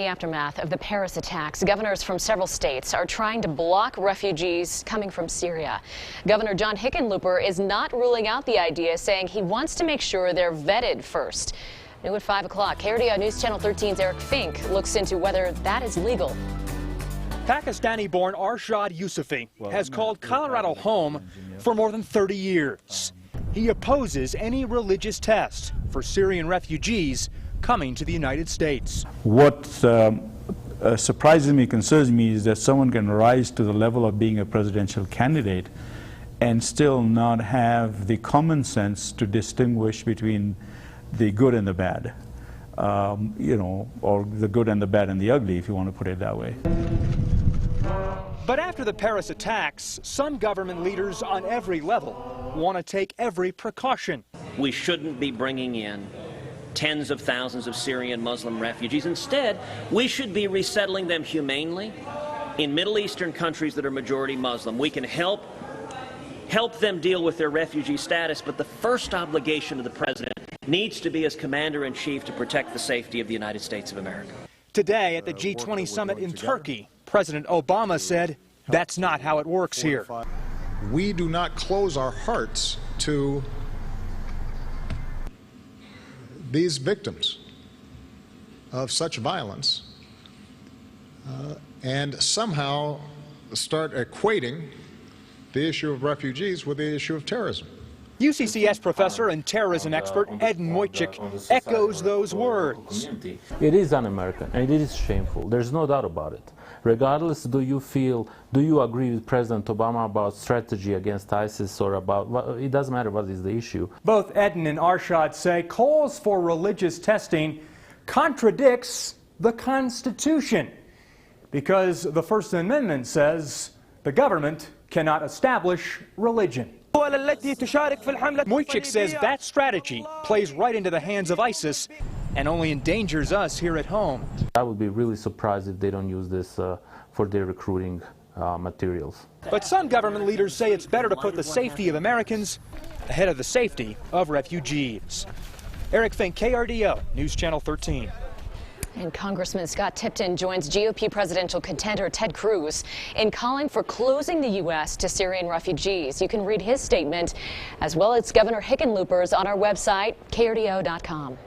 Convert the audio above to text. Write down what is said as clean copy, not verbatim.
In the aftermath of the Paris attacks, governors from several states are trying to block refugees coming from Syria. Governor John Hickenlooper is not ruling out the idea, saying he wants to make sure they're vetted first. New at 5 o'clock, KRDO News Channel 13's Eric Fink looks into whether that is legal. Pakistani-born Arshad Yousufi has called Colorado home for more than 30 years. He opposes any religious test for Syrian refugees coming to the United States. What surprises me, concerns me, is that someone can rise to the level of being a presidential candidate and still not have the common sense to distinguish between the good and the bad, or the good and the bad and the ugly, if you want to put it that way. But after the Paris attacks, some government leaders on every level want to take every precaution. We shouldn't be bringing in tens of thousands of Syrian Muslim refugees. Instead, we should be resettling them humanely in Middle Eastern countries that are majority Muslim. We can help them deal with their refugee status, but the first obligation of the president needs to be as commander-in-chief to protect the safety of the United States of America. Today at the G20 summit in Turkey, President Obama said that's not how it works here. We do not close our hearts to these victims of such violence and somehow start equating the issue of refugees with the issue of terrorism. UCCS professor and terrorism expert Edin Wojcik echoes those words. It is un-American and it is shameful. There's no doubt about it. Regardless, do you agree with President Obama about strategy against ISIS or about, well, it doesn't matter what is the issue. Both Edin and Arshad say calls for religious testing contradicts the Constitution because the First Amendment says the government cannot establish religion. Wojcik says that strategy plays right into the hands of ISIS and only endangers us here at home. I would be really surprised if they don't use this for their recruiting materials. But some government leaders say it's better to put the safety of Americans ahead of the safety of refugees. Eric Fink, KRDO, News Channel 13. And Congressman Scott Tipton joins GOP presidential contender Ted Cruz in calling for closing the U.S. to Syrian refugees. You can read his statement as well as Governor Hickenlooper's on our website, krdo.com.